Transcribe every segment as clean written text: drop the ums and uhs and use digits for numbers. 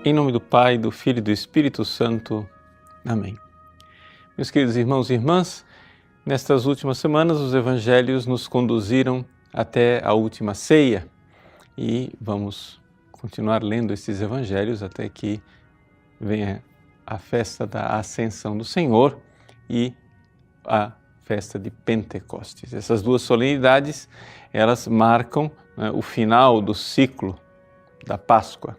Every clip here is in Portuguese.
Em nome do Pai, do Filho e do Espírito Santo. Amém. Meus queridos irmãos e irmãs, nestas últimas semanas os evangelhos nos conduziram até a última ceia e vamos continuar lendo esses evangelhos até que venha a festa da Ascensão do Senhor e a festa de Pentecostes. Essas duas solenidades, elas marcam o final do ciclo da Páscoa,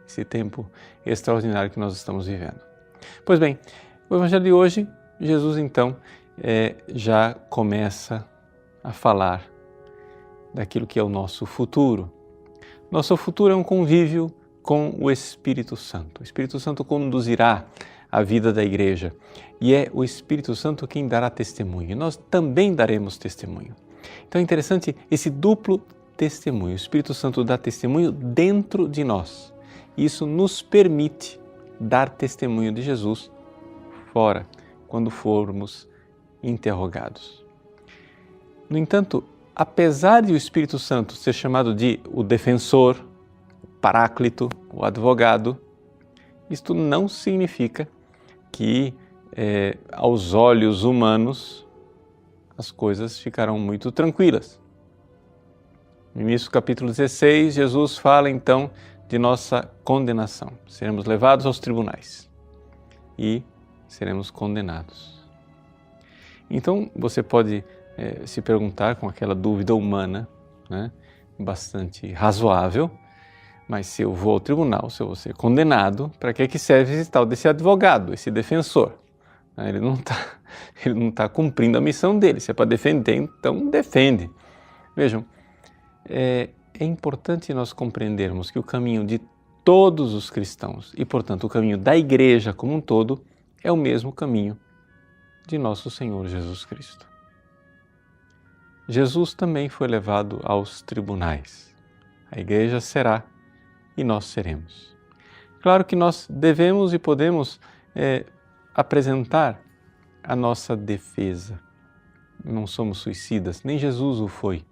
esse tempo extraordinário que nós estamos vivendo. Pois bem, o evangelho de hoje, Jesus então já começa a falar daquilo que é o nosso futuro. Nosso futuro é um convívio com o Espírito Santo. O Espírito Santo conduzirá a vida da igreja e é o Espírito Santo quem dará testemunho. E nós também daremos testemunho. Então é interessante esse duplo testemunho. O Espírito Santo dá testemunho dentro de nós. Isso nos permite dar testemunho de Jesus fora, quando formos interrogados. No entanto, apesar de o Espírito Santo ser chamado de o defensor, o paráclito, o advogado, isto não significa que aos olhos humanos as coisas ficarão muito tranquilas. No início do capítulo 16, Jesus fala então de nossa condenação. Seremos levados aos tribunais e seremos condenados. Então você pode se perguntar com aquela dúvida humana, bastante razoável, mas se eu vou ao tribunal, se eu vou ser condenado, para que serve esse tal desse advogado, esse defensor? Ele não tá cumprindo a missão dele. Se é para defender, então defende. Vejam, é importante nós compreendermos que o caminho de todos os cristãos e, portanto, o caminho da igreja como um todo é o mesmo caminho de nosso Senhor Jesus Cristo. Jesus também foi levado aos tribunais. A igreja será e nós seremos. Claro que nós devemos e podemos apresentar a nossa defesa. Não somos suicidas, nem Jesus o foi.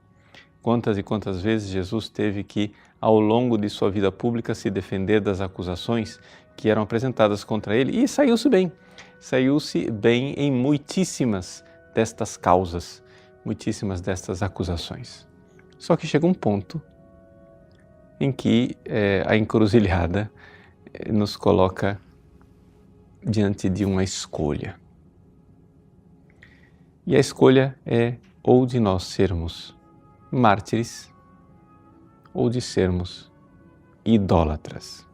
Quantas e quantas vezes Jesus teve que, ao longo de sua vida pública, se defender das acusações que eram apresentadas contra ele e saiu-se bem. Saiu-se bem em muitíssimas destas causas, muitíssimas destas acusações. Só que chega um ponto em que a encruzilhada nos coloca diante de uma escolha. E a escolha é ou de nós sermos mártires ou de sermos idólatras.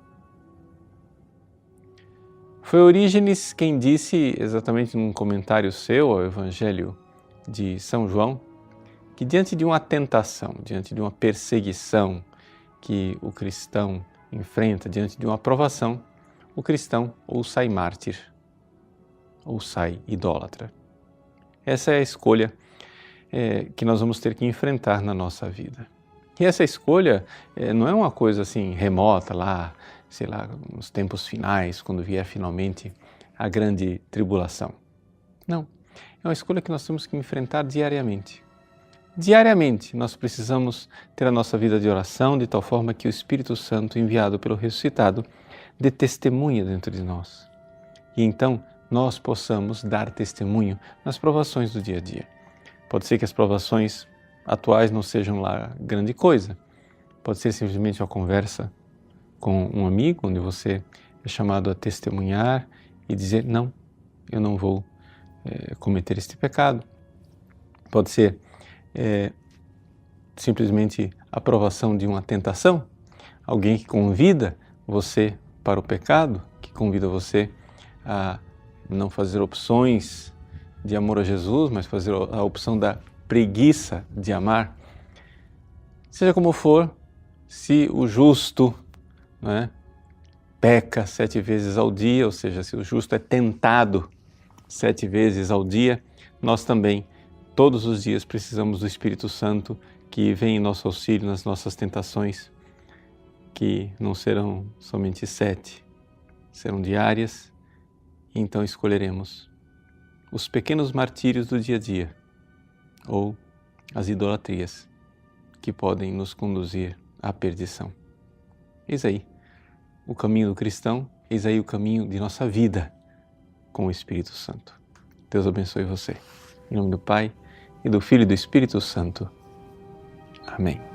Foi Orígenes quem disse, exatamente num comentário seu ao Evangelho de São João, que diante de uma tentação, diante de uma perseguição que o cristão enfrenta, diante de uma provação, o cristão ou sai mártir ou sai idólatra. Essa é a escolha que nós vamos ter que enfrentar na nossa vida. E essa escolha não é uma coisa assim remota lá, sei lá, nos tempos finais, quando vier finalmente a grande tribulação. Não, é uma escolha que nós temos que enfrentar diariamente. Diariamente nós precisamos ter a nossa vida de oração de tal forma que o Espírito Santo, enviado pelo ressuscitado, dê testemunha dentro de nós. E então nós possamos dar testemunho nas provações do dia a dia. Pode ser que as provações atuais não sejam lá grande coisa. Pode ser simplesmente uma conversa com um amigo, onde você é chamado a testemunhar e dizer, não, eu não vou cometer este pecado. Pode ser simplesmente a provação de uma tentação, alguém que convida você para o pecado, que convida você a não fazer opções de amor a Jesus, mas fazer a opção da preguiça de amar. Seja como for, se o justo peca 7 vezes ao dia, ou seja, se o justo é tentado 7 vezes ao dia, nós também, todos os dias, precisamos do Espírito Santo que vem em nosso auxílio nas nossas tentações, que não serão somente 7, serão diárias, e então escolheremos os pequenos martírios do dia a dia ou as idolatrias que podem nos conduzir à perdição. Eis aí o caminho do cristão, eis aí o caminho de nossa vida com o Espírito Santo. Deus abençoe você. Em nome do Pai, e do Filho e do Espírito Santo. Amém.